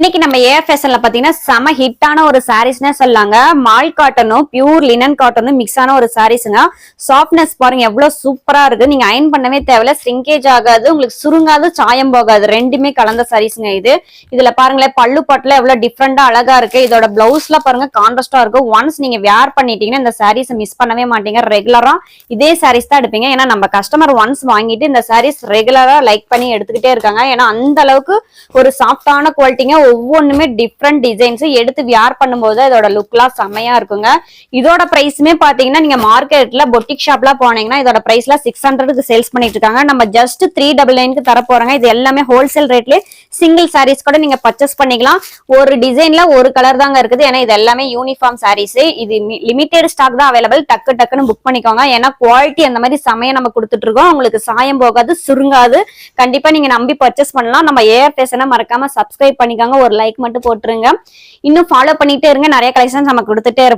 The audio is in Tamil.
இன்னைக்கு நம்ம ஏஆர் ஃபேஷன்ல பாத்தீங்கன்னா செம ஹிட்டான ஒரு சாரீஸ்னே சொல்லாங்க. மால் காட்டனும் பியூர் லினன் காட்டனும் மிக்ஸ் ஆன ஒரு சாரீஸ்ங்க. சாஃப்ட்னஸ் பாருங்க எவ்வளவு சூப்பரா இருக்கு. நீங்க அயன் பண்ணவே தேவையில்ல, ஸ்ரிங்கேஜ் ஆகாது, உங்களுக்கு சுருங்காது, சாயம் போகாது, ரெண்டுமே கலந்த சாரீஸ்ங்க இது. இதுல பாருங்களேன் பல்லு பட்டுல எவ்வளவு டிஃப்ரெண்டா அழகா இருக்கு. இதோட பிளவுஸ்ல பாருங்க கான்ட்ராஸ்டா இருக்கு. ஒன்ஸ் நீங்க வேர் பண்ணிட்டீங்கன்னா இந்த சாரீஸ் மிஸ் பண்ணவே மாட்டீங்க. ரெகுலரா இதே சாரீஸ் தான் எடுப்பீங்க. ஏன்னா நம்ம கஸ்டமர் ஒன்ஸ் வாங்கிட்டு இந்த சாரீஸ் ரெகுலரா லைக் பண்ணி எடுத்துக்கிட்டே இருக்காங்க. ஏன்னா அந்த அளவுக்கு ஒரு சாஃப்டான குவாலிட்டிங்க. ஒவ்வொன்றுமே டிஃப்ரெண்ட் டிசைன்ஸ் எடுத்து வியர் பண்ணும்போது அதோட லுக்லாம் செம்மையா இருக்குங்க. இதோட பிரைஸ்மே பாத்தீங்கன்னா நீங்க மார்க்கெட்ல பொட்டிக் ஷாப்ல போனீங்கன்னா இதோட பிரைஸ்ல 600க்கு சேல்ஸ் பண்ணிட்டு இருக்காங்க. நம்ம ஜஸ்ட் 399க்கு தர போறாங்க. இது எல்லாமே ஹோல்சேல் ரேட்லயே சிங்கிள் சாரீஸ் கூட நீங்க பர்ச்சேஸ் பண்ணிக்கலாம். ஒரு டிசைன்ல ஒரு கலர் தாங்க இருக்குது. ஏன்னா இது எல்லாமே யூனிஃபார்ம் சாரீஸ். இது லிமிடெட் ஸ்டாக் தான் அவைலபிள். டக்குன்னு புக் பண்ணிக்கோங்க. ஏன்னா குவாலிட்டி அந்த மாதிரி சமயம் நம்ம கொடுத்துட்டு இருக்கோம். உங்களுக்கு சாயம் போகாது, சுருங்காது. கண்டிப்பா நீங்க நம்பி பர்ச்சேஸ் பண்ணலாம். நம்ம ஏஆர் ஃபேஷனை மறக்காம சப்ஸ்கிரைப் பண்ணிக்கோங்க. ஒரு லைக் மட்டும் போட்டுருங்க. இன்னும் ஃபாலோ பண்ணிட்டே இருங்க. நிறைய கலெக்ஷன்ஸ் நம்ம கொடுத்துட்டே இருப்போம்.